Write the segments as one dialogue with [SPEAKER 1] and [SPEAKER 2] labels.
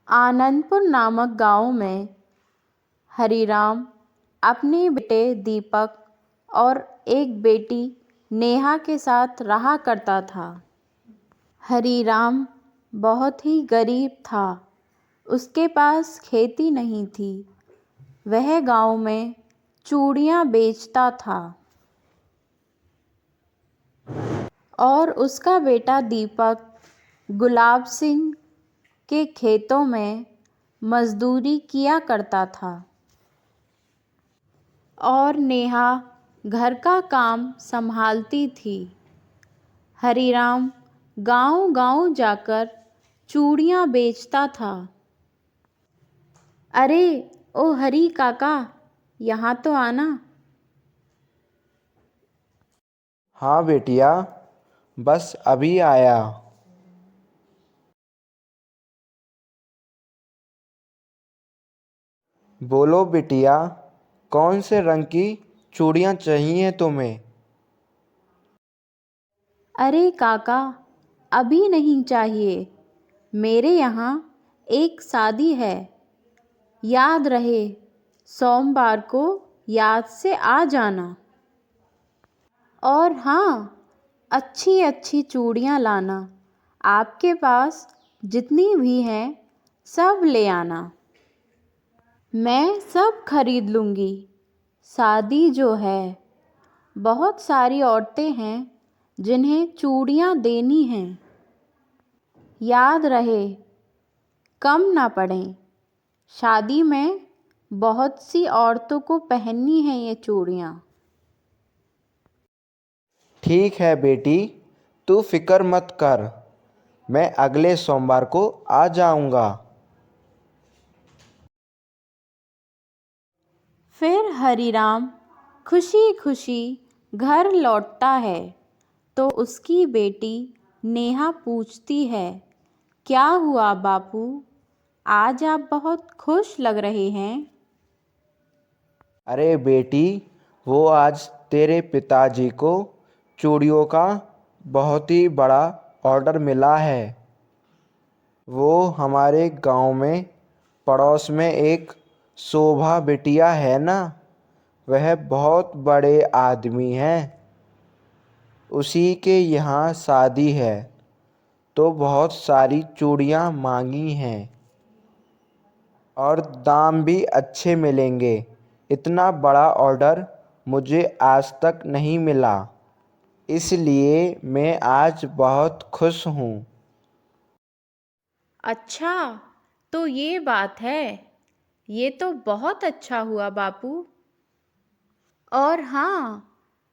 [SPEAKER 1] आनंदपुर नामक गांव में हरिराम अपने बेटे दीपक और एक बेटी नेहा के साथ रहा करता था। हरिराम बहुत ही गरीब था। उसके पास खेती नहीं थी। वह गांव में चूड़ियाँ बेचता था और उसका बेटा दीपक गुलाब सिंह के खेतों में मजदूरी किया करता था और नेहा घर का काम संभालती थी। हरिराम गांव-गांव जाकर चूड़ियाँ बेचता था। अरे ओ हरी काका, यहाँ तो आना।
[SPEAKER 2] हाँ बेटिया, बस अभी आया। बोलो बिटिया, कौन से रंग की चूड़ियाँ चाहिए तुम्हें?
[SPEAKER 1] अरे काका, अभी नहीं चाहिए। मेरे यहाँ एक शादी है। याद रहे, सोमवार को याद से आ जाना। और हाँ, अच्छी अच्छी चूड़ियाँ लाना। आपके पास जितनी भी हैं सब ले आना। मैं सब खरीद लूँगी। शादी जो है, बहुत सारी औरतें हैं जिन्हें चूड़ियाँ देनी हैं। याद रहे, कम ना पड़ें। शादी में बहुत सी औरतों को पहननी है ये चूड़ियाँ।
[SPEAKER 2] ठीक है बेटी, तू फिक्र मत कर। मैं अगले सोमवार को आ जाऊँगा।
[SPEAKER 1] फिर हरिराम खुशी खुशी घर लौटता है तो उसकी बेटी नेहा पूछती है, क्या हुआ बापू? आज आप बहुत खुश लग रहे हैं।
[SPEAKER 2] अरे बेटी, वो आज तेरे पिताजी को चूड़ियों का बहुत ही बड़ा ऑर्डर मिला है। वो हमारे गांव में पड़ोस में एक शोभा बिटिया है ना, वह बहुत बड़े आदमी हैं। उसी के यहाँ शादी है तो बहुत सारी चूड़ियाँ मांगी हैं और दाम भी अच्छे मिलेंगे। इतना बड़ा ऑर्डर मुझे आज तक नहीं मिला, इसलिए मैं आज बहुत खुश हूँ।
[SPEAKER 1] अच्छा, तो ये बात है। ये तो बहुत अच्छा हुआ बापू। और हाँ,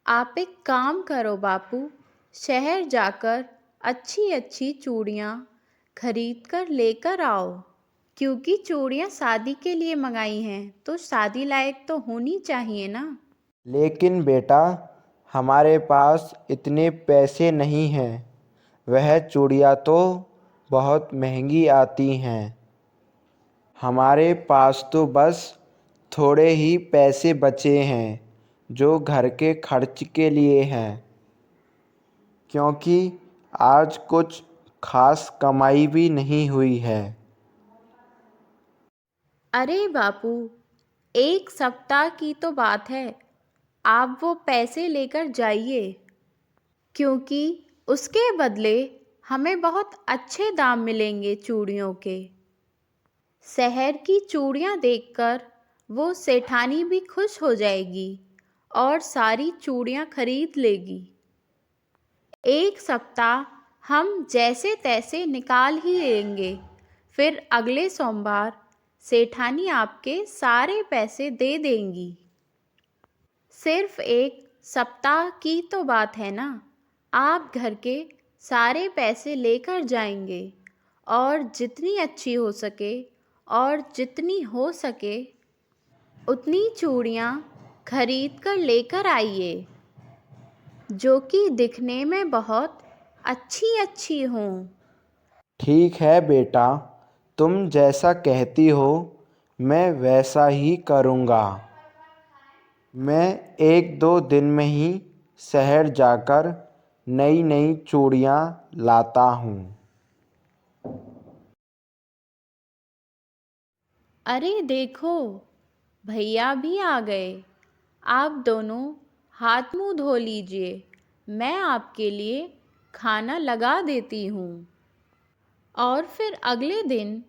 [SPEAKER 1] आप एक काम करो बापू, शहर जाकर अच्छी अच्छी चूड़ियाँ खरीद कर लेकर आओ। क्योंकि चूड़ियाँ शादी के लिए मंगाई हैं तो शादी लायक तो होनी चाहिए ना।
[SPEAKER 2] लेकिन बेटा, हमारे पास इतने पैसे नहीं हैं। वह चूड़ियाँ तो बहुत महंगी आती हैं। हमारे पास तो बस थोड़े ही पैसे बचे हैं जो घर के खर्च के लिए हैं, क्योंकि आज कुछ खास कमाई भी नहीं हुई है।
[SPEAKER 1] अरे बापू, एक सप्ताह की तो बात है। आप वो पैसे लेकर जाइए, क्योंकि उसके बदले हमें बहुत अच्छे दाम मिलेंगे चूड़ियों के। शहर की चूड़ियाँ देखकर वो सेठानी भी खुश हो जाएगी और सारी चूड़ियाँ खरीद लेगी। एक सप्ताह हम जैसे तैसे निकाल ही लेंगे। फिर अगले सोमवार सेठानी आपके सारे पैसे दे देंगी। सिर्फ एक सप्ताह की तो बात है ना। आप घर के सारे पैसे लेकर जाएंगे और जितनी अच्छी हो सके और जितनी हो सके उतनी चूड़ियाँ खरीद कर लेकर आइए, जो कि दिखने में बहुत अच्छी अच्छी हों।
[SPEAKER 2] ठीक है बेटा, तुम जैसा कहती हो मैं वैसा ही करूँगा। मैं 1-2 दिन में ही शहर जाकर नई नई चूड़ियाँ लाता हूँ।
[SPEAKER 1] अरे देखो, भैया भी आ गए। आप दोनों हाथ मुंह धो लीजिए, मैं आपके लिए खाना लगा देती हूँ। और फिर अगले दिन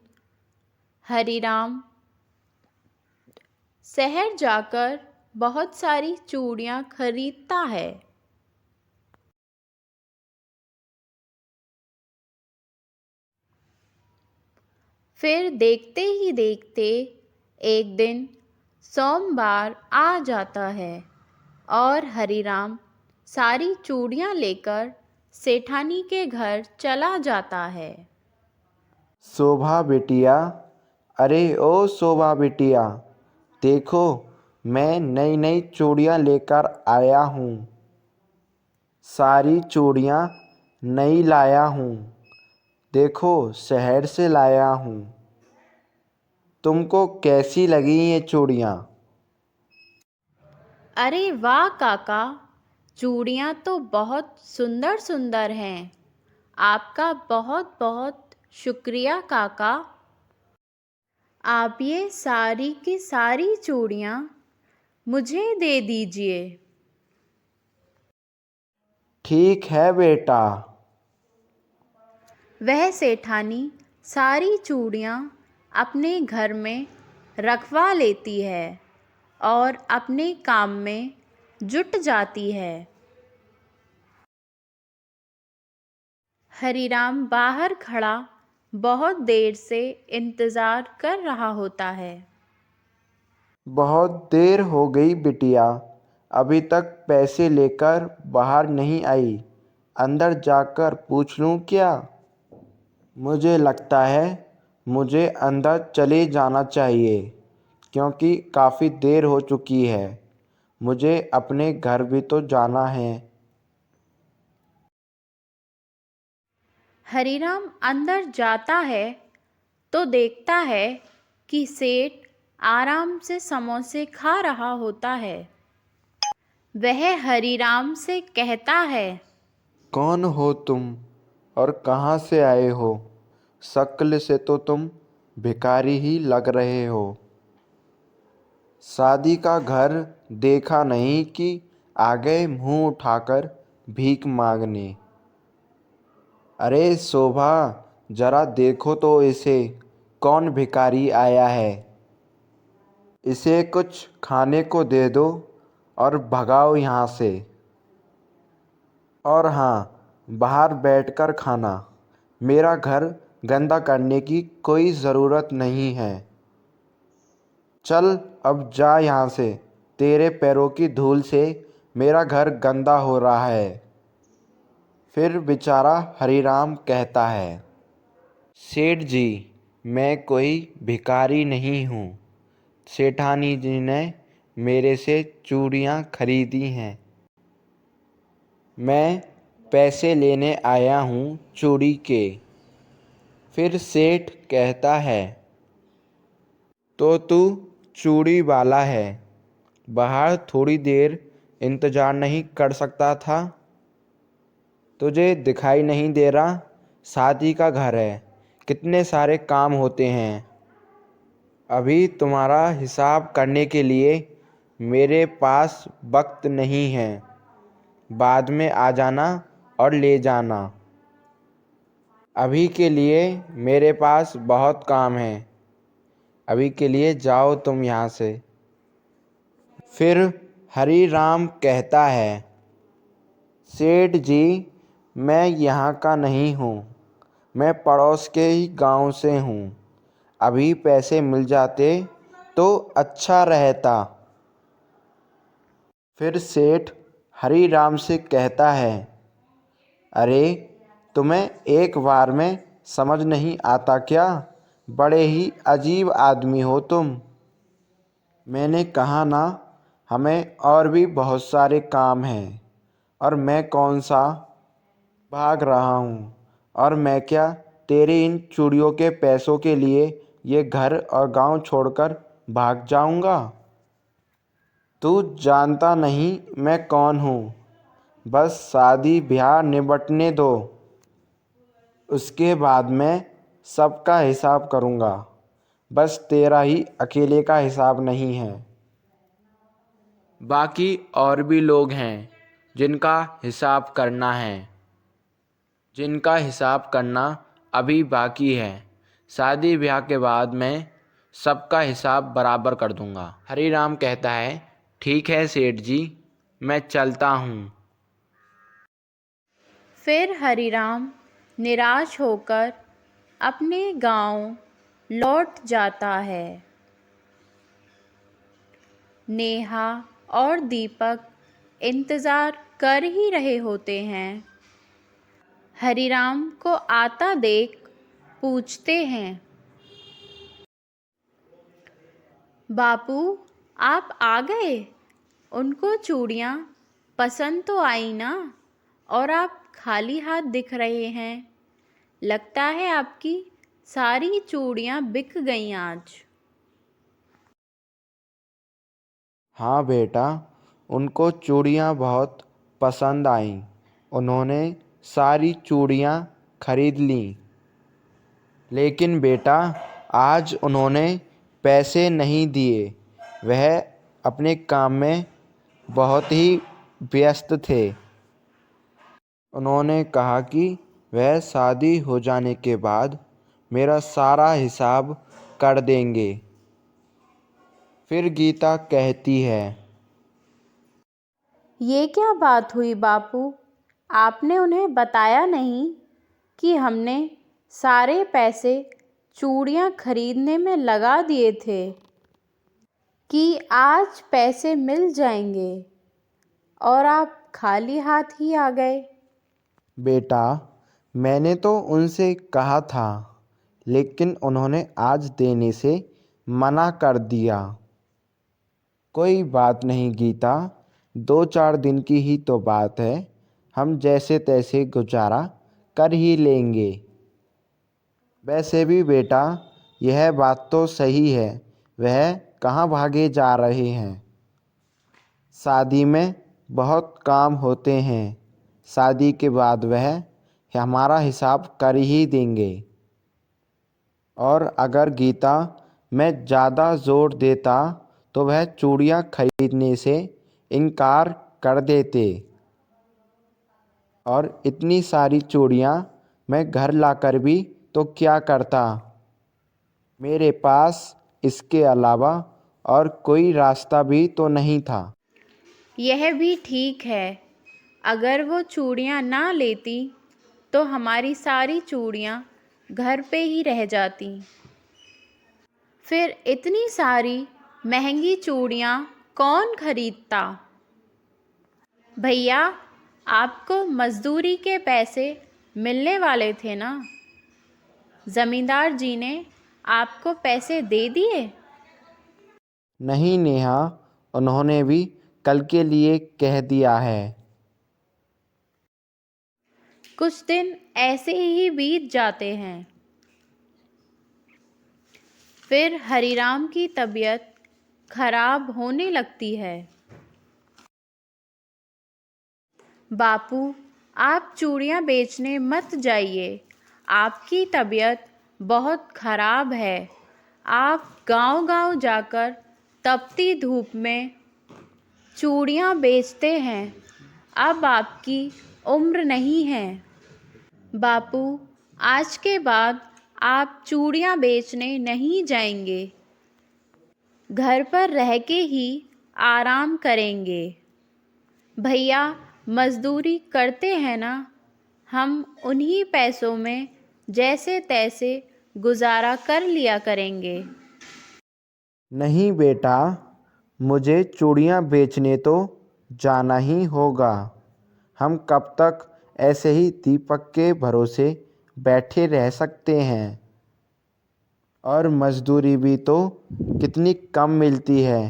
[SPEAKER 1] हरीराम शहर जाकर बहुत सारी चूड़ियाँ खरीदता है। फिर देखते ही देखते एक दिन सोमवार आ जाता है और हरीराम सारी चूड़ियाँ लेकर सेठानी के घर चला जाता है।
[SPEAKER 2] शोभा बिटिया, अरे ओ शोभा बिटिया, देखो मैं नई नई चूड़ियाँ लेकर आया हूँ। सारी चूड़ियाँ नई लाया हूँ। देखो शहर से लाया हूँ। तुमको कैसी लगी ये चूड़ियाँ?
[SPEAKER 1] अरे वाह काका, चूड़ियाँ तो बहुत सुंदर सुंदर हैं। आपका बहुत बहुत शुक्रिया काका। आप ये सारी की सारी चूड़ियाँ मुझे दे दीजिए।
[SPEAKER 2] ठीक है बेटा।
[SPEAKER 1] वह सेठानी सारी चूड़ियाँ अपने घर में रखवा लेती है और अपने काम में जुट जाती है। हरीराम बाहर खड़ा बहुत देर से इंतज़ार कर रहा होता है।
[SPEAKER 2] बहुत देर हो गई बिटिया, अभी तक पैसे लेकर बाहर नहीं आई। अंदर जाकर पूछ लूँ क्या? मुझे लगता है मुझे अंदर चले जाना चाहिए, क्योंकि काफ़ी देर हो चुकी है। मुझे अपने घर भी तो जाना है।
[SPEAKER 1] हरीराम अंदर जाता है तो देखता है कि सेठ आराम से समोसे खा रहा होता है। वह हरीराम से कहता है,
[SPEAKER 2] कौन हो तुम और कहाँ से आए हो? शक्ल से तो तुम भिखारी ही लग रहे हो। शादी का घर देखा नहीं कि आ गए मुंह उठाकर भीख मांगने। अरे शोभा, जरा देखो तो इसे, कौन भिखारी आया है। इसे कुछ खाने को दे दो और भगाओ यहाँ से। और हाँ, बाहर बैठकर खाना। मेरा घर गंदा करने की कोई ज़रूरत नहीं है। चल अब जा यहाँ से, तेरे पैरों की धूल से मेरा घर गंदा हो रहा है। फिर बेचारा हरीराम कहता है, सेठ जी, मैं कोई भिखारी नहीं हूँ। सेठानी जी ने मेरे से चूड़ियाँ खरीदी हैं। मैं पैसे लेने आया हूँ चूड़ी के। फिर सेठ कहता है, तो तू चूड़ी वाला है, बाहर थोड़ी देर इंतज़ार नहीं कर सकता था? तुझे दिखाई नहीं दे रहा? शादी का घर है, कितने सारे काम होते हैं। अभी तुम्हारा हिसाब करने के लिए मेरे पास वक्त नहीं है। बाद में आ जाना और ले जाना। अभी के लिए मेरे पास बहुत काम है। अभी के लिए जाओ तुम यहाँ से। फिर हरी राम कहता है, सेठ जी, मैं यहाँ का नहीं हूँ, मैं पड़ोस के ही गांव से हूँ। अभी पैसे मिल जाते तो अच्छा रहता। फिर सेठ हरी राम से कहता है, अरे तुम्हें एक बार में समझ नहीं आता क्या? बड़े ही अजीब आदमी हो तुम। मैंने कहा ना, हमें और भी बहुत सारे काम हैं, और मैं कौन सा भाग रहा हूँ। और मैं क्या तेरे इन चूड़ियों के पैसों के लिए ये घर और गांव छोड़कर भाग जाऊंगा? तू जानता नहीं मैं कौन हूँ। बस शादी ब्याह निबटने दो, उसके बाद मैं सबका हिसाब करूँगा। बस तेरा ही अकेले का हिसाब नहीं है, बाकी और भी लोग हैं जिनका हिसाब करना है, जिनका हिसाब करना अभी बाकी है। शादी ब्याह के बाद मैं सबका हिसाब बराबर कर दूंगा। हरीराम कहता है, ठीक है सेठ जी, मैं चलता हूँ।
[SPEAKER 1] फिर हरीराम निराश होकर अपने गांव लौट जाता है। नेहा और दीपक इंतज़ार कर ही रहे होते हैं। हरीराम को आता देख पूछते हैं, बापू आप आ गए? उनको चूड़ियाँ पसंद तो आई ना? और आप खाली हाथ दिख रहे हैं। लगता है आपकी सारी चूड़ियाँ बिक गईं आज।
[SPEAKER 2] हाँ बेटा, उनको चूड़ियाँ बहुत पसंद आईं। उन्होंने सारी चूड़ियाँ खरीद लीं। लेकिन बेटा, आज उन्होंने पैसे नहीं दिए। वह अपने काम में बहुत ही व्यस्त थे। उन्होंने कहा कि वह शादी हो जाने के बाद मेरा सारा हिसाब कर देंगे। फिर गीता कहती है,
[SPEAKER 1] ये क्या बात हुई बापू? आपने उन्हें बताया नहीं कि हमने सारे पैसे चूड़ियाँ खरीदने में लगा दिए थे कि आज पैसे मिल जाएंगे और आप खाली हाथ ही आ गए।
[SPEAKER 2] बेटा, मैंने तो उनसे कहा था, लेकिन उन्होंने आज देने से मना कर दिया। कोई बात नहीं गीता, 2-4 दिन की ही तो बात है। हम जैसे तैसे गुजारा कर ही लेंगे। वैसे भी बेटा, यह बात तो सही है, वह कहाँ भागे जा रहे हैं। शादी में बहुत काम होते हैं। शादी के बाद वह हमारा हिसाब कर ही देंगे। और अगर गीता मैं ज़्यादा ज़ोर देता तो वह चूड़ियाँ खरीदने से इनकार कर देते, और इतनी सारी चूड़ियाँ मैं घर लाकर भी तो क्या करता। मेरे पास इसके अलावा और कोई रास्ता भी तो नहीं था।
[SPEAKER 1] यह भी ठीक है। अगर वो चूड़ियाँ ना लेती तो हमारी सारी चूड़ियाँ घर पे ही रह जाती। फिर इतनी सारी महंगी चूड़ियाँ कौन खरीदता? भैया, आपको मज़दूरी के पैसे मिलने वाले थे ना? ज़मींदार जी ने आपको पैसे दे दिए?
[SPEAKER 2] नहीं नेहा, उन्होंने भी कल के लिए कह दिया है।
[SPEAKER 1] कुछ दिन ऐसे ही बीत जाते हैं। फिर हरीराम की तबीयत खराब होने लगती है। बापू, आप चूड़ियाँ बेचने मत जाइए। आपकी तबीयत बहुत खराब है। आप गांव-गांव जाकर तपती धूप में चूड़ियाँ बेचते हैं। अब आपकी उम्र नहीं है। बापू, आज के बाद आप चूड़ियाँ बेचने नहीं जाएंगे। घर पर रह के ही आराम करेंगे। भैया मज़दूरी करते हैं ना, हम उन्हीं पैसों में जैसे तैसे गुजारा कर लिया करेंगे।
[SPEAKER 2] नहीं बेटा, मुझे चूड़ियाँ बेचने तो जाना ही होगा। हम कब तक ऐसे ही दीपक के भरोसे बैठे रह सकते हैं। और मज़दूरी भी तो कितनी कम मिलती है।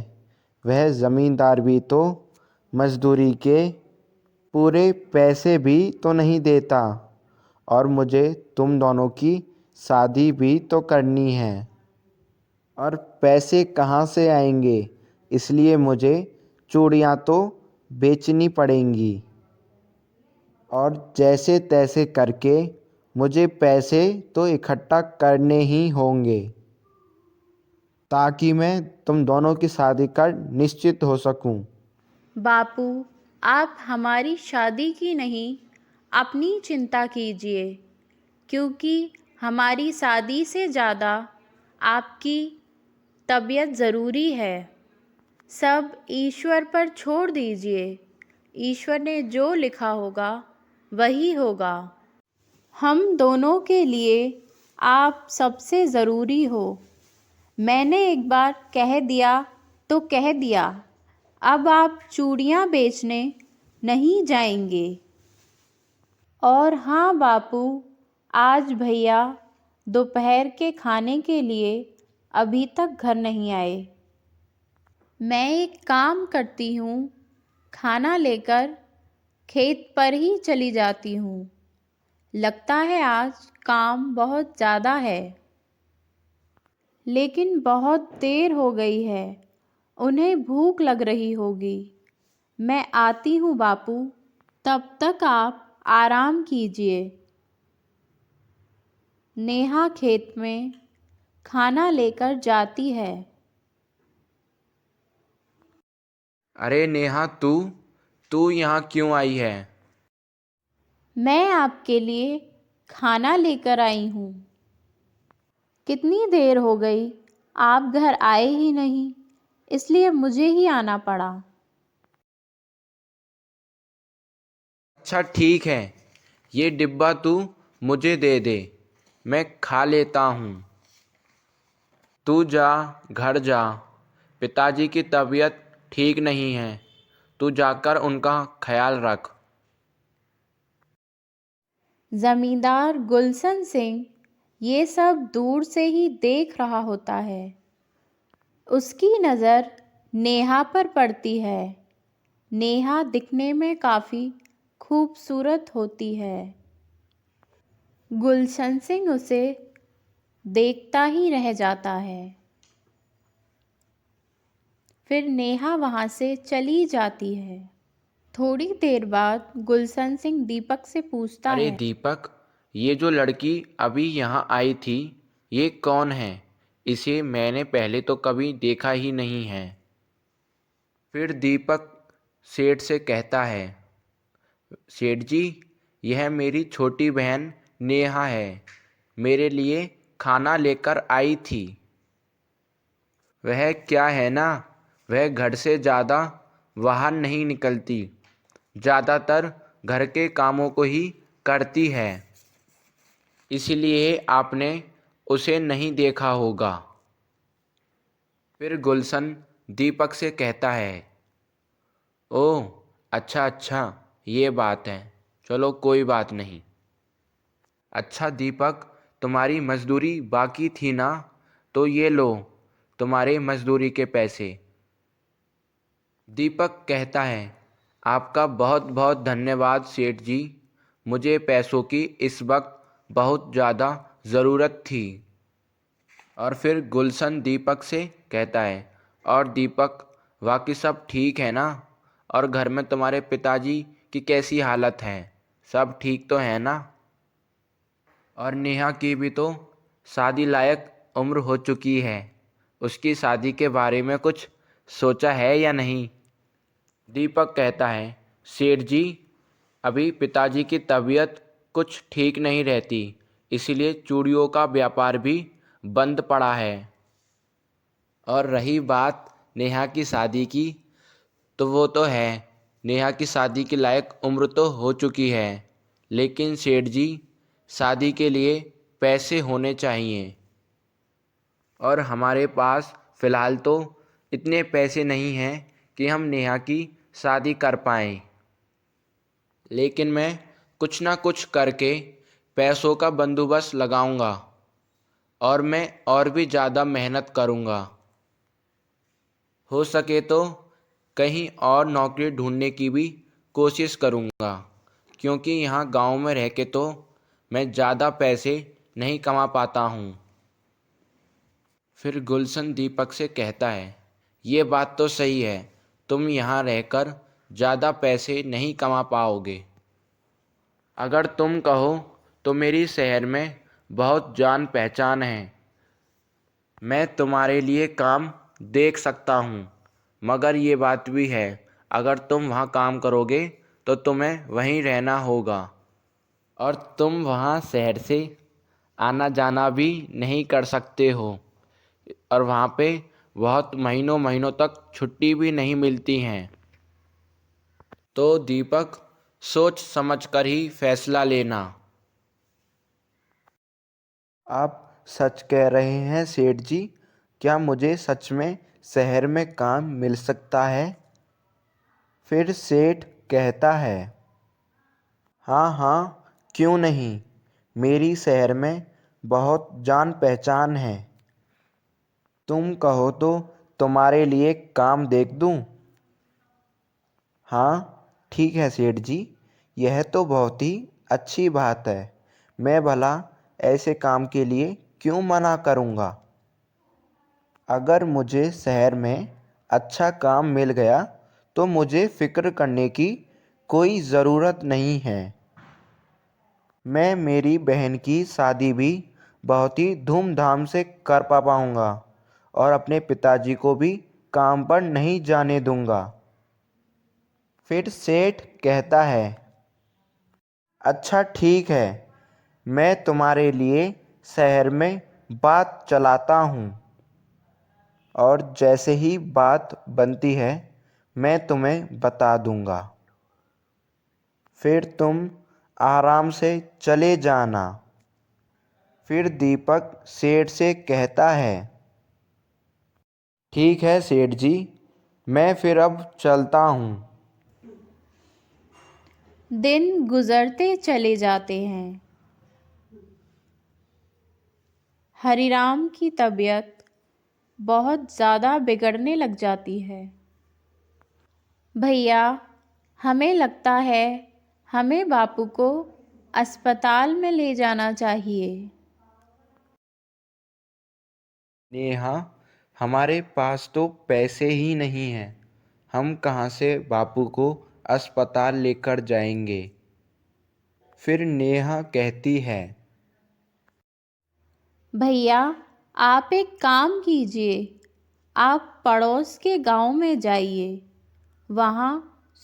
[SPEAKER 2] वह ज़मींदार भी तो मज़दूरी के पूरे पैसे भी तो नहीं देता। और मुझे तुम दोनों की शादी भी तो करनी है। और पैसे कहाँ से आएंगे? इसलिए मुझे चूड़ियाँ तो बेचनी पड़ेंगी। और जैसे तैसे करके मुझे पैसे तो इकट्ठा करने ही होंगे। ताकि मैं तुम दोनों की शादी कर निश्चित हो सकूं।
[SPEAKER 1] बापू, आप हमारी शादी की नहीं, अपनी चिंता कीजिए, क्योंकि हमारी शादी से ज़्यादा आपकी तबीयत ज़रूरी है। सब ईश्वर पर छोड़ दीजिए। ईश्वर ने जो लिखा होगा वही होगा। हम दोनों के लिए आप सबसे ज़रूरी हो। मैंने एक बार कह दिया तो कह दिया, अब आप चूड़ियाँ बेचने नहीं जाएंगे। और हाँ बापू, आज भैया दोपहर के खाने के लिए अभी तक घर नहीं आए। मैं एक काम करती हूँ, खाना लेकर खेत पर ही चली जाती हूँ। लगता है आज काम बहुत ज़्यादा है, लेकिन बहुत देर हो गई है, उन्हें भूख लग रही होगी। मैं आती हूँ बापू, तब तक आप आराम कीजिए। नेहा खेत में खाना लेकर जाती है।
[SPEAKER 2] अरे नेहा, तू यहाँ क्यों आई है?
[SPEAKER 1] मैं आपके लिए खाना लेकर आई हूँ। कितनी देर हो गई, आप घर आए ही नहीं, इसलिए मुझे ही आना पड़ा।
[SPEAKER 2] अच्छा ठीक है, ये डिब्बा तू मुझे दे दे, मैं खा लेता हूँ। तू जा, घर जा, पिताजी की तबीयत ठीक नहीं है, तू जाकर उनका ख्याल रख।
[SPEAKER 1] जमींदार गुलशन सिंह ये सब दूर से ही देख रहा होता है। उसकी नज़र नेहा पर पड़ती है। नेहा दिखने में काफ़ी खूबसूरत होती है। गुलशन सिंह उसे देखता ही रह जाता है। फिर नेहा वहाँ से चली जाती है। थोड़ी देर बाद गुलशन सिंह दीपक से पूछता
[SPEAKER 2] अरे
[SPEAKER 1] है,
[SPEAKER 2] दीपक, ये जो लड़की अभी यहाँ आई थी, ये कौन है? इसे मैंने पहले तो कभी देखा ही नहीं है। फिर दीपक सेठ से कहता है, सेठ जी, यह मेरी छोटी बहन नेहा है, मेरे लिए खाना लेकर आई थी। वह क्या है ना, वह घर से ज़्यादा बाहर नहीं निकलती, ज़्यादातर घर के कामों को ही करती है, इसलिए आपने उसे नहीं देखा होगा। फिर गुलशन दीपक से कहता है, ओह अच्छा अच्छा, ये बात है, चलो कोई बात नहीं। अच्छा दीपक, तुम्हारी मज़दूरी बाकी थी ना, तो ये लो तुम्हारे मज़दूरी के पैसे। दीपक कहता है, आपका बहुत बहुत धन्यवाद सेठ जी, मुझे पैसों की इस वक्त बहुत ज़्यादा ज़रूरत थी। और फिर गुलशन दीपक से कहता है, और दीपक, बाकी सब ठीक है ना? और घर में तुम्हारे पिताजी की कैसी हालत है? सब ठीक तो है ना? और नेहा की भी तो शादी लायक उम्र हो चुकी है, उसकी शादी के बारे में कुछ सोचा है या नहीं? दीपक कहता है, सेठ जी, अभी पिताजी की तबीयत कुछ ठीक नहीं रहती, इसलिए चूड़ियों का व्यापार भी बंद पड़ा है। और रही बात नेहा की शादी की, तो वो तो है, नेहा की शादी के लायक उम्र तो हो चुकी है, लेकिन सेठ जी, शादी के लिए पैसे होने चाहिए, और हमारे पास फ़िलहाल तो इतने पैसे नहीं हैं कि हम नेहा की शादी कर पाएँ। लेकिन मैं कुछ ना कुछ करके पैसों का बंदोबस्त लगाऊंगा, और मैं और भी ज़्यादा मेहनत करूंगा। हो सके तो कहीं और नौकरी ढूंढने की भी कोशिश करूंगा, क्योंकि यहाँ गांव में रह के तो मैं ज़्यादा पैसे नहीं कमा पाता हूँ। फिर गुलशन दीपक से कहता है, ये बात तो सही है, तुम यहाँ रहकर ज़्यादा पैसे नहीं कमा पाओगे। अगर तुम कहो तो मेरी शहर में बहुत जान पहचान है, मैं तुम्हारे लिए काम देख सकता हूँ, मगर ये बात भी है, अगर तुम वहाँ काम करोगे तो तुम्हें वहीं रहना होगा और तुम वहाँ शहर से आना जाना भी नहीं कर सकते हो और वहाँ पे बहुत महीनों महीनों तक छुट्टी भी नहीं मिलती हैं। तो दीपक, सोच समझ कर ही फैसला लेना। आप सच कह रहे हैं सेठ जी? क्या मुझे सच में शहर में काम मिल सकता है? फिर सेठ कहता है, हाँ हाँ, क्यों नहीं। मेरी शहर में बहुत जान पहचान है। तुम कहो तो तुम्हारे लिए काम देख दूँ? हाँ ठीक है सेठ जी, यह तो बहुत ही अच्छी बात है। मैं भला ऐसे काम के लिए क्यों मना करूँगा। अगर मुझे शहर में अच्छा काम मिल गया तो मुझे फ़िक्र करने की कोई ज़रूरत नहीं है। मैं मेरी बहन की शादी भी बहुत ही धूमधाम से कर पाऊँगा और अपने पिताजी को भी काम पर नहीं जाने दूँगा। फिर सेठ कहता है, अच्छा ठीक है, मैं तुम्हारे लिए शहर में बात चलाता हूँ और जैसे ही बात बनती है मैं तुम्हें बता दूँगा। फिर तुम आराम से चले जाना। फिर दीपक सेठ से कहता है, ठीक है सेठ जी, मैं फिर अब चलता हूँ।
[SPEAKER 1] दिन गुजरते चले जाते हैं। हरिराम की तबीयत बहुत ज़्यादा बिगड़ने लग जाती है। भैया, हमें लगता है हमें बापू को अस्पताल में ले जाना चाहिए।
[SPEAKER 2] नेहा, हमारे पास तो पैसे ही नहीं हैं। हम कहाँ से बापू को अस्पताल लेकर जाएंगे। फिर नेहा कहती है,
[SPEAKER 1] भैया, आप एक काम कीजिए, आप पड़ोस के गांव में जाइए। वहाँ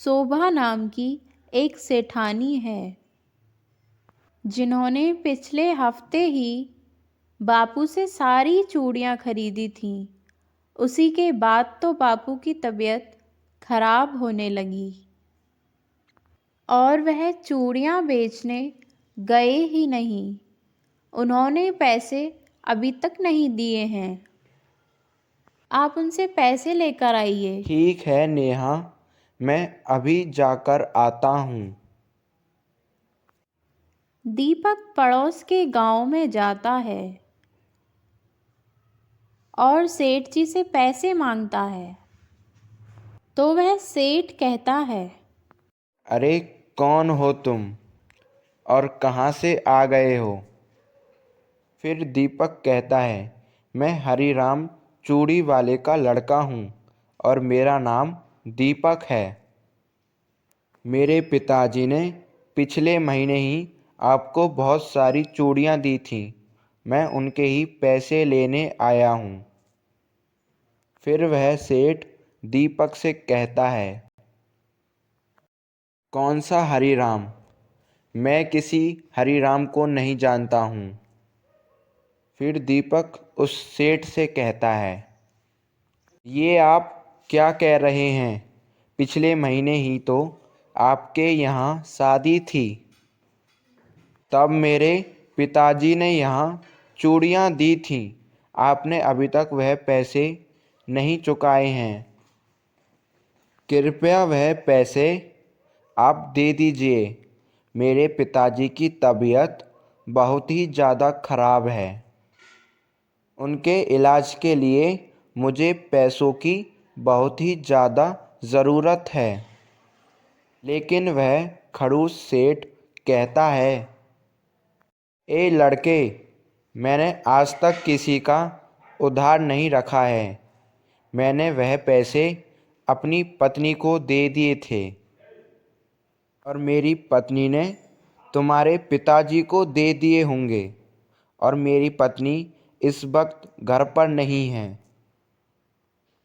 [SPEAKER 1] शोभा नाम की एक सेठानी है जिन्होंने पिछले हफ्ते ही बापू से सारी चूड़ियाँ खरीदी थीं। उसी के बाद तो बापू की तबीयत खराब होने लगी और वह चूड़ियाँ बेचने गए ही नहीं। उन्होंने पैसे अभी तक नहीं दिए हैं। आप उनसे पैसे लेकर आइए।
[SPEAKER 2] ठीक है नेहा, मैं अभी जाकर आता हूँ।
[SPEAKER 1] दीपक पड़ोस के गांव में जाता है और सेठ जी से पैसे मांगता है। तो वह सेठ कहता है,
[SPEAKER 2] अरे कौन हो तुम और कहाँ से आ गए हो? फिर दीपक कहता है, मैं हरिराम चूड़ी वाले का लड़का हूँ और मेरा नाम दीपक है। मेरे पिताजी ने पिछले महीने ही आपको बहुत सारी चूड़ियाँ दी थीं। मैं उनके ही पैसे लेने आया हूँ। फिर वह सेठ दीपक से कहता है, कौन सा हरिराम? मैं किसी हरिराम को नहीं जानता हूँ। फिर दीपक उस सेठ से कहता है, ये आप क्या कह रहे हैं? पिछले महीने ही तो आपके यहाँ शादी थी। तब मेरे पिताजी ने यहाँ चूड़ियाँ दी थीं। आपने अभी तक वह पैसे नहीं चुकाए हैं। कृपया वह पैसे आप दे दीजिए। मेरे पिताजी की तबीयत बहुत ही ज़्यादा खराब है। उनके इलाज के लिए मुझे पैसों की बहुत ही ज़्यादा ज़रूरत है। लेकिन वह खड़ूस सेठ कहता है, ए लड़के, मैंने आज तक किसी का उधार नहीं रखा है। मैंने वह पैसे अपनी पत्नी को दे दिए थे और मेरी पत्नी ने तुम्हारे पिताजी को दे दिए होंगे और मेरी पत्नी इस वक्त घर पर नहीं है।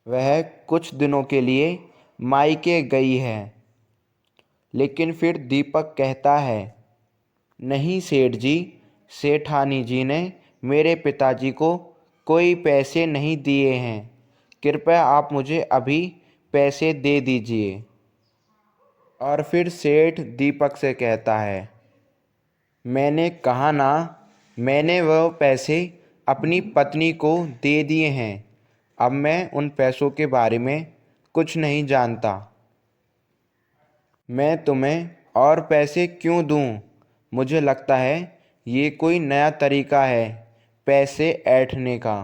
[SPEAKER 2] वह कुछ दिनों के लिए मायके गई है। लेकिन फिर दीपक कहता है, नहीं सेठ जी, सेठानी जी ने मेरे पिताजी को कोई पैसे नहीं दिए हैं। कृपया आप मुझे अभी पैसे दे दीजिए। और फिर सेठ दीपक से कहता है, मैंने कहा ना, मैंने वह पैसे अपनी पत्नी को दे दिए हैं। अब मैं उन पैसों के बारे में कुछ नहीं जानता। मैं तुम्हें और पैसे क्यों दूं? मुझे लगता है ये कोई नया तरीका है पैसे ऐंठने का।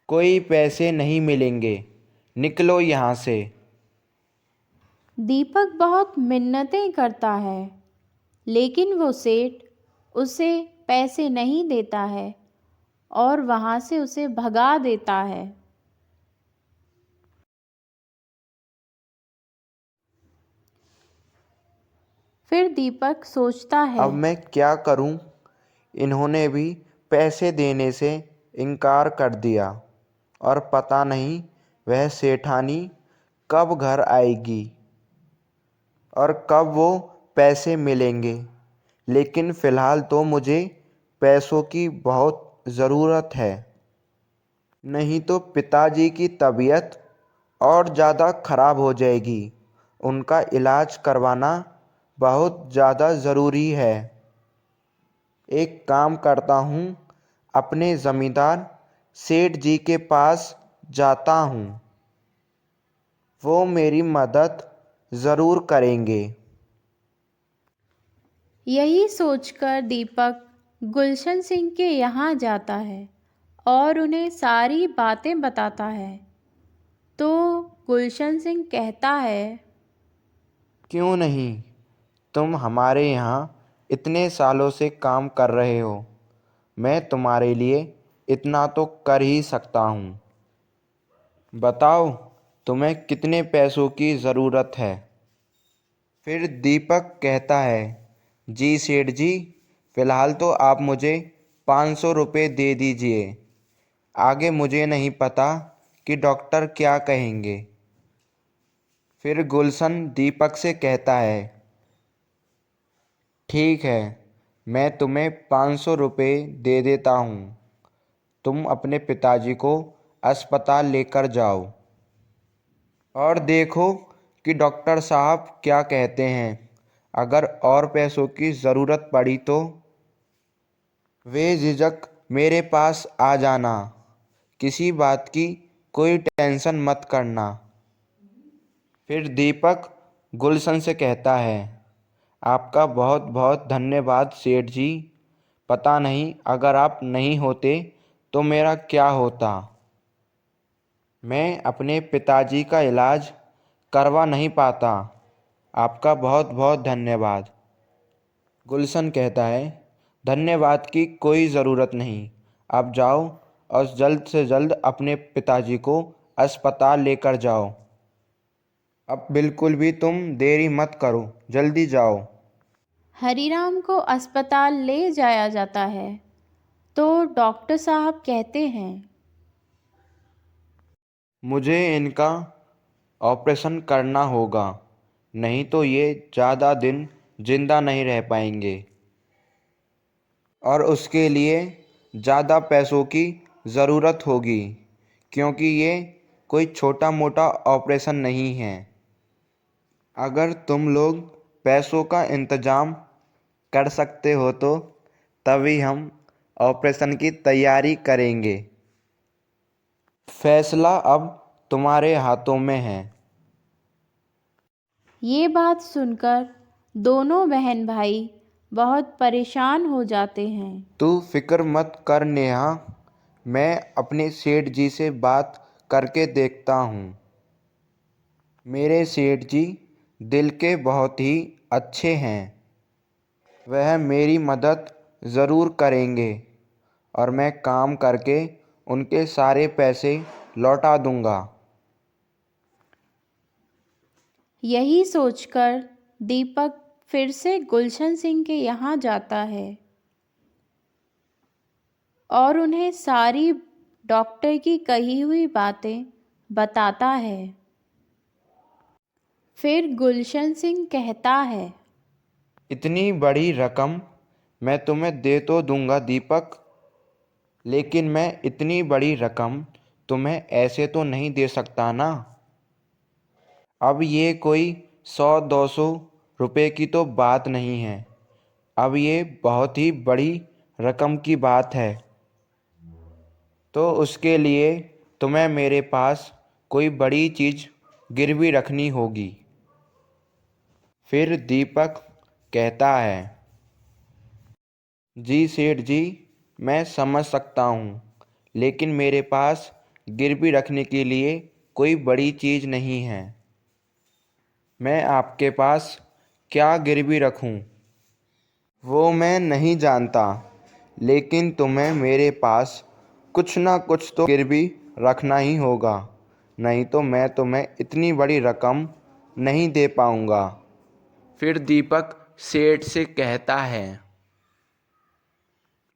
[SPEAKER 2] कोई पैसे नहीं मिलेंगे, निकलो यहाँ से।
[SPEAKER 1] दीपक बहुत मिन्नतें करता है, लेकिन वो सेठ उसे पैसे नहीं देता है और वहाँ से उसे भगा देता है। फिर दीपक सोचता है,
[SPEAKER 2] अब मैं क्या करूं? इन्होंने भी पैसे देने से इनकार कर दिया और पता नहीं वह सेठानी कब घर आएगी और कब वो पैसे मिलेंगे। लेकिन फ़िलहाल तो मुझे पैसों की बहुत ज़रूरत है, नहीं तो पिताजी की तबीयत और ज़्यादा ख़राब हो जाएगी। उनका इलाज करवाना बहुत ज़्यादा ज़रूरी है। एक काम करता हूँ, अपने ज़मींदार सेठ जी के पास जाता हूँ, वो मेरी मदद ज़रूर करेंगे।
[SPEAKER 1] यही सोचकर दीपक गुलशन सिंह के यहाँ जाता है और उन्हें सारी बातें बताता है। तो गुलशन सिंह कहता है,
[SPEAKER 2] क्यों नहीं, तुम हमारे यहाँ इतने सालों से काम कर रहे हो, मैं तुम्हारे लिए इतना तो कर ही सकता हूँ। बताओ, तुम्हें कितने पैसों की ज़रूरत है? फिर दीपक कहता है, जी सेठ जी, फ़िलहाल तो आप मुझे 500 रुपये दे दीजिए। आगे मुझे नहीं पता कि डॉक्टर क्या कहेंगे। फिर गुलशन दीपक से कहता है, ठीक है, मैं तुम्हें 500 रुपये दे देता हूँ। तुम अपने पिताजी को अस्पताल लेकर जाओ और देखो कि डॉक्टर साहब क्या कहते हैं। अगर और पैसों की ज़रूरत पड़ी तो बेझिझक मेरे पास आ जाना। किसी बात की कोई टेंशन मत करना। फिर दीपक गुलशन से कहता है, आपका बहुत बहुत धन्यवाद सेठ जी। पता नहीं अगर आप नहीं होते तो मेरा क्या होता। मैं अपने पिताजी का इलाज करवा नहीं पाता। आपका बहुत बहुत धन्यवाद। गुलशन कहता है, धन्यवाद की कोई ज़रूरत नहीं। आप जाओ और जल्द से जल्द अपने पिताजी को अस्पताल लेकर जाओ। अब बिल्कुल भी तुम देरी मत करो, जल्दी जाओ।
[SPEAKER 1] हरीराम को अस्पताल ले जाया जाता है। तो डॉक्टर साहब कहते हैं,
[SPEAKER 2] मुझे इनका ऑपरेशन करना होगा, नहीं तो ये ज़्यादा दिन जिंदा नहीं रह पाएंगे और उसके लिए ज़्यादा पैसों की ज़रूरत होगी, क्योंकि ये कोई छोटा मोटा ऑपरेशन नहीं है। अगर तुम लोग पैसों का इंतज़ाम कर सकते हो तो तभी हम ऑपरेशन की तैयारी करेंगे। फैसला अब तुम्हारे हाथों में है।
[SPEAKER 1] ये बात सुनकर दोनों बहन भाई बहुत परेशान हो जाते हैं।
[SPEAKER 2] तू फिक्र मत कर नेहा, मैं अपने सेठ जी से बात करके देखता हूँ। मेरे सेठ जी दिल के बहुत ही अच्छे हैं। वह मेरी मदद ज़रूर करेंगे और मैं काम करके उनके सारे पैसे लौटा दूँगा।
[SPEAKER 1] यही सोचकर दीपक फिर से गुलशन सिंह के यहाँ जाता है। और उन्हें सारी डॉक्टर की कही हुई बातें बताता है। फिर गुलशन सिंह कहता है,
[SPEAKER 2] इतनी बड़ी रकम मैं तुम्हें दे तो दूंगा दीपक, लेकिन मैं इतनी बड़ी रकम तुम्हें ऐसे तो नहीं दे सकता ना। अब ये कोई 100-200 रुपए की तो बात नहीं है, अब ये बहुत ही बड़ी रकम की बात है। तो उसके लिए तुम्हें मेरे पास कोई बड़ी चीज़ गिरवी रखनी होगी। फिर दीपक कहता है, जी सेठ जी, मैं समझ सकता हूँ, लेकिन मेरे पास गिरवी रखने के लिए कोई बड़ी चीज़ नहीं है। मैं आपके पास क्या गिरवी रखूँ वो मैं नहीं जानता, लेकिन तुम्हें मेरे पास कुछ ना कुछ तो गिरवी रखना ही होगा, नहीं तो मैं तुम्हें इतनी बड़ी रकम नहीं दे पाऊँगा। फिर दीपक सेठ से कहता है,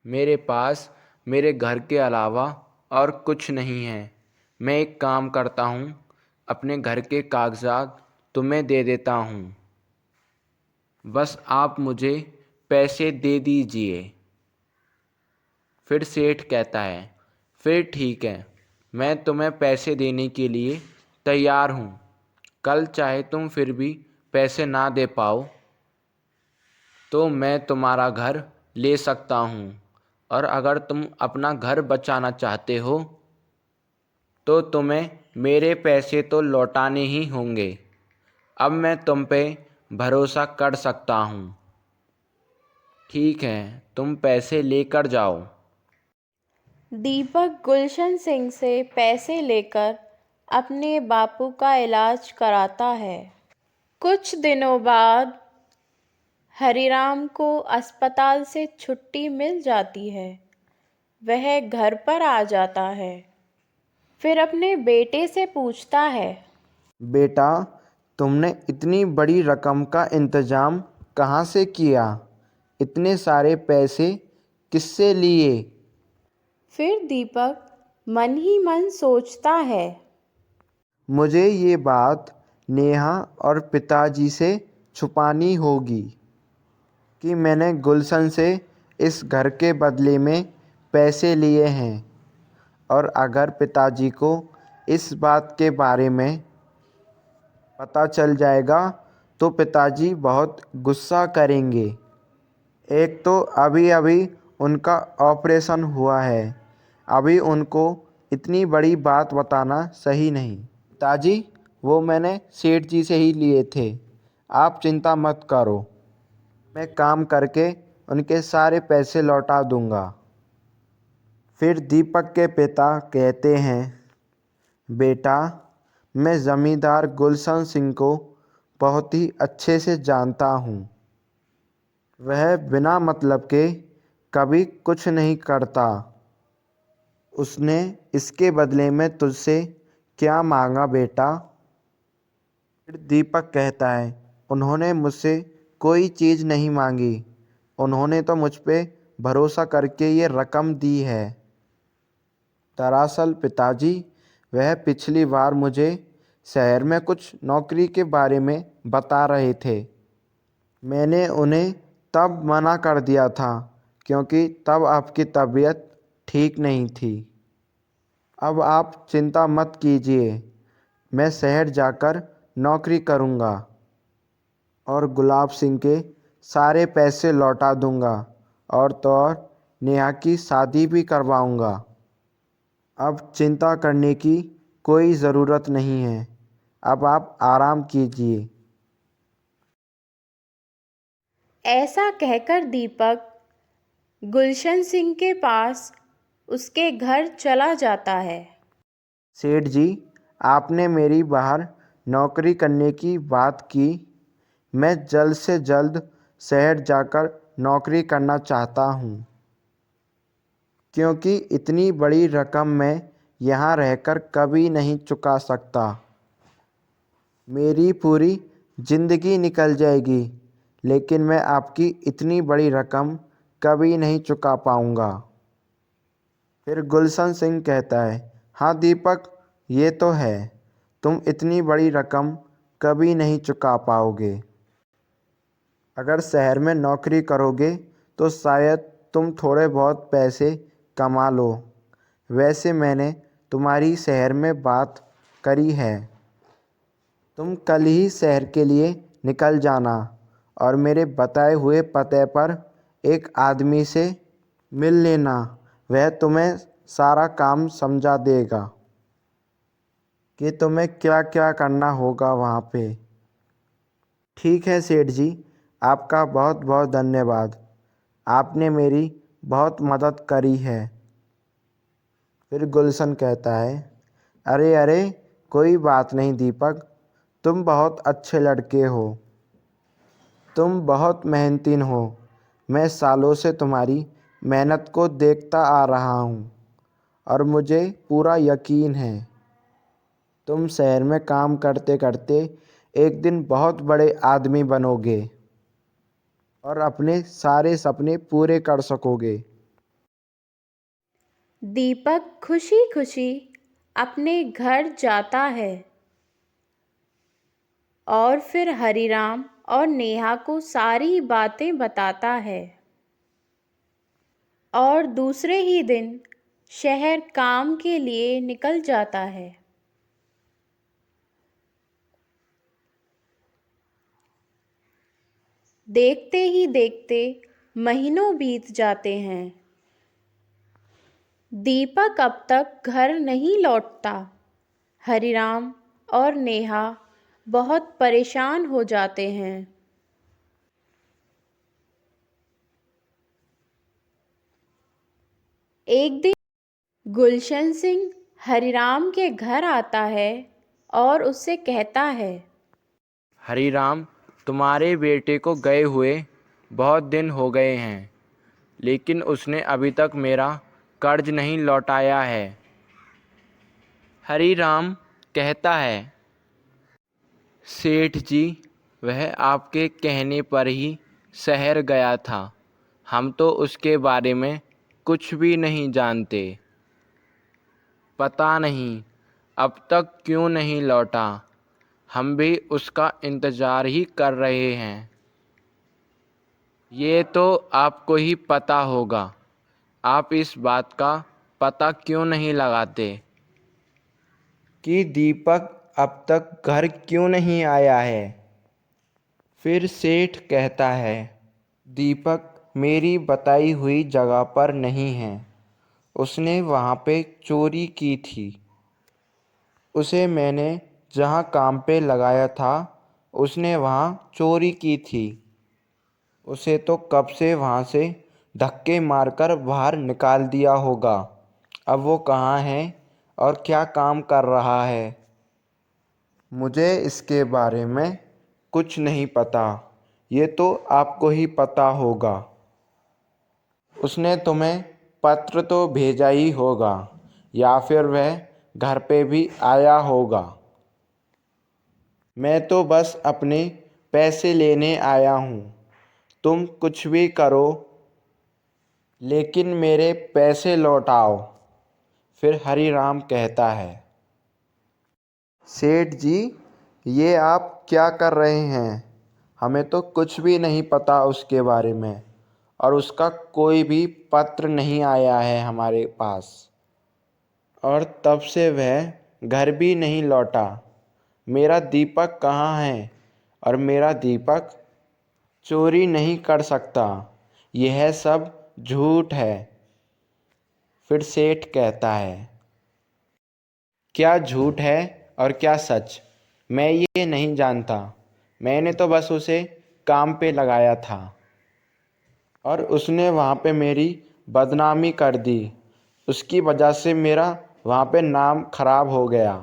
[SPEAKER 2] मेरे पास मेरे घर के अलावा और कुछ नहीं है। मैं एक काम करता हूँ, अपने घर के कागजात तुम्हें दे देता हूँ, बस आप मुझे पैसे दे दीजिए। फिर सेठ कहता है, फिर ठीक है, मैं तुम्हें पैसे देने के लिए तैयार हूँ। कल चाहे तुम फिर भी पैसे ना दे पाओ तो मैं तुम्हारा घर ले सकता हूँ, और अगर तुम अपना घर बचाना चाहते हो तो तुम्हें मेरे पैसे तो लौटाने ही होंगे। अब मैं तुम पे भरोसा कर सकता हूँ। ठीक है, तुम पैसे लेकर जाओ।
[SPEAKER 1] दीपक गुलशन सिंह से पैसे लेकर अपने बापू का इलाज कराता है। कुछ दिनों बाद हरिराम को अस्पताल से छुट्टी मिल जाती है। वह घर पर आ जाता है। फिर अपने बेटे से पूछता है,
[SPEAKER 2] बेटा, तुमने इतनी बड़ी रकम का इंतजाम कहाँ से किया? इतने सारे पैसे किससे लिए?
[SPEAKER 1] फिर दीपक मन ही मन सोचता है,
[SPEAKER 2] मुझे ये बात नेहा और पिताजी से छुपानी होगी कि मैंने गुलशन से इस घर के बदले में पैसे लिए हैं, और अगर पिताजी को इस बात के बारे में पता चल जाएगा तो पिताजी बहुत गुस्सा करेंगे। एक तो अभी अभी उनका ऑपरेशन हुआ है, अभी उनको इतनी बड़ी बात बताना सही नहीं। पिताजी, वो मैंने सेठ जी से ही लिए थे, आप चिंता मत करो, मैं काम करके उनके सारे पैसे लौटा दूंगा। फिर दीपक के पिता कहते हैं, बेटा, मैं ज़मींदार गुलशन सिंह को बहुत ही अच्छे से जानता हूँ। वह बिना मतलब के कभी कुछ नहीं करता। उसने इसके बदले में तुझसे क्या मांगा बेटा? फिर दीपक कहता है, उन्होंने मुझसे कोई चीज़ नहीं मांगी, उन्होंने तो मुझ पे भरोसा करके ये रकम दी है। दरअसल पिताजी, वह पिछली बार मुझे शहर में कुछ नौकरी के बारे में बता रहे थे। मैंने उन्हें तब मना कर दिया था क्योंकि तब आपकी तबीयत ठीक नहीं थी। अब आप चिंता मत कीजिए, मैं शहर जाकर नौकरी करूँगा और गुलाब सिंह के सारे पैसे लौटा दूँगा, और तो और नेहा की शादी भी करवाऊँगा। अब चिंता करने की कोई ज़रूरत नहीं है, अब आप आराम कीजिए।
[SPEAKER 1] ऐसा कहकर दीपक गुलशन सिंह के पास उसके घर चला जाता है।
[SPEAKER 2] सेठ जी, आपने मेरी बाहर नौकरी करने की बात की। मैं जल्द से जल्द शहर जाकर नौकरी करना चाहता हूँ, क्योंकि इतनी बड़ी रकम मैं यहाँ रहकर कभी नहीं चुका सकता। मेरी पूरी ज़िंदगी निकल जाएगी, लेकिन मैं आपकी इतनी बड़ी रकम कभी नहीं चुका पाऊँगा। फिर गुलशन सिंह कहता है, हाँ दीपक, ये तो है, तुम इतनी बड़ी रकम कभी नहीं चुका पाओगे। अगर शहर में नौकरी करोगे तो शायद तुम थोड़े बहुत पैसे कमा लो। वैसे मैंने तुम्हारी शहर में बात करी है, तुम कल ही शहर के लिए निकल जाना और मेरे बताए हुए पते पर एक आदमी से मिल लेना। वह तुम्हें सारा काम समझा देगा कि तुम्हें क्या क्या करना होगा वहाँ पे। ठीक है सेठ जी, आपका बहुत बहुत धन्यवाद, आपने मेरी बहुत मदद करी है। फिर गुलशन कहता है, अरे अरे, कोई बात नहीं दीपक, तुम बहुत अच्छे लड़के हो, तुम बहुत मेहनती हो। मैं सालों से तुम्हारी मेहनत को देखता आ रहा हूँ और मुझे पूरा यकीन है तुम शहर में काम करते करते एक दिन बहुत बड़े आदमी बनोगे और अपने सारे सपने पूरे कर सकोगे।
[SPEAKER 1] दीपक खुशी खुशी अपने घर जाता है और फिर हरिराम और नेहा को सारी बातें बताता है और दूसरे ही दिन शहर काम के लिए निकल जाता है। देखते ही देखते महीनों बीत जाते हैं। दीपक अब तक घर नहीं लौटता। हरिराम और नेहा बहुत परेशान हो जाते हैं। एक दिन गुलशन सिंह हरिराम के घर आता है और उससे कहता है,
[SPEAKER 2] हरिराम, तुम्हारे बेटे को गए हुए बहुत दिन हो गए हैं, लेकिन उसने अभी तक मेरा कर्ज नहीं लौटाया है। हरिराम कहता है, सेठ जी, वह आपके कहने पर ही शहर गया था, हम तो उसके बारे में कुछ भी नहीं जानते। पता नहीं अब तक क्यों नहीं लौटा, हम भी उसका इंतज़ार ही कर रहे हैं। ये तो आपको ही पता होगा, आप इस बात का पता क्यों नहीं लगाते कि दीपक अब तक घर क्यों नहीं आया है। फिर सेठ कहता है, दीपक मेरी बताई हुई जगह पर नहीं है, उसने वहाँ पे चोरी की थी। उसे मैंने जहाँ काम पे लगाया था उसने वहाँ चोरी की थी। उसे तो कब से वहाँ से धक्के मारकर बाहर निकाल दिया होगा। अब वो कहाँ है और क्या काम कर रहा है, मुझे इसके बारे में कुछ नहीं पता, ये तो आपको ही पता होगा। उसने तुम्हें पत्र तो भेजा ही होगा या फिर वह घर पे भी आया होगा। मैं तो बस अपने पैसे लेने आया हूँ, तुम कुछ भी करो लेकिन मेरे पैसे लौटाओ। फिर हरिराम कहता है, सेठ जी, ये आप क्या कर रहे हैं, हमें तो कुछ भी नहीं पता उसके बारे में और उसका कोई भी पत्र नहीं आया है हमारे पास और तब से वह घर भी नहीं लौटा। मेरा दीपक कहाँ है और मेरा दीपक चोरी नहीं कर सकता, यह सब झूठ है। फिर सेठ कहता है, क्या झूठ है और क्या सच, मैं ये नहीं जानता, मैंने तो बस उसे काम पे लगाया था और उसने वहाँ पे मेरी बदनामी कर दी। उसकी वजह से मेरा वहाँ पे नाम खराब हो गया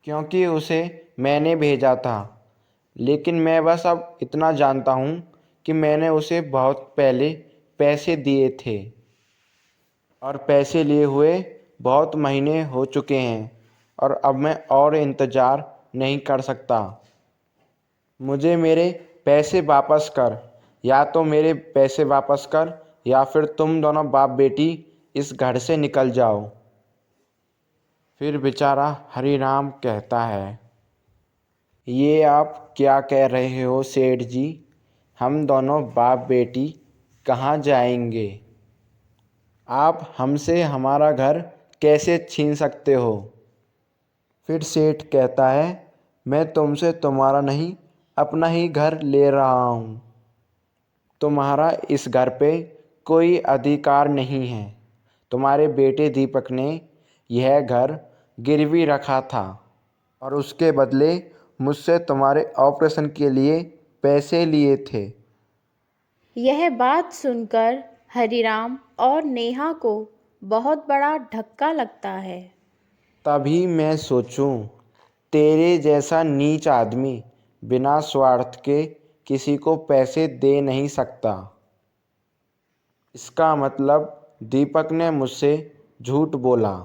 [SPEAKER 2] क्योंकि उसे मैंने भेजा था। लेकिन मैं बस अब इतना जानता हूँ कि मैंने उसे बहुत पहले पैसे दिए थे और पैसे लिए हुए बहुत महीने हो चुके हैं और अब मैं और इंतज़ार नहीं कर सकता। मुझे मेरे पैसे वापस कर, या तो मेरे पैसे वापस कर या फिर तुम दोनों बाप बेटी इस घर से निकल जाओ। फिर बेचारा हरिराम कहता है, ये आप क्या कह रहे हो सेठ जी, हम दोनों बाप बेटी कहाँ जाएंगे? आप हमसे हमारा घर कैसे छीन सकते हो? फिर सेठ कहता है, मैं तुमसे तुम्हारा नहीं अपना ही घर ले रहा हूँ। तुम्हारा इस घर पे कोई अधिकार नहीं है। तुम्हारे बेटे दीपक ने यह घर गिरवी रखा था और उसके बदले मुझसे तुम्हारे ऑपरेशन के लिए पैसे लिए थे।
[SPEAKER 1] यह बात सुनकर हरिराम और नेहा को बहुत बड़ा धक्का लगता है।
[SPEAKER 2] तभी मैं सोचूं, तेरे जैसा नीच आदमी बिना स्वार्थ के किसी को पैसे दे नहीं सकता। इसका मतलब दीपक ने मुझसे झूठ बोला।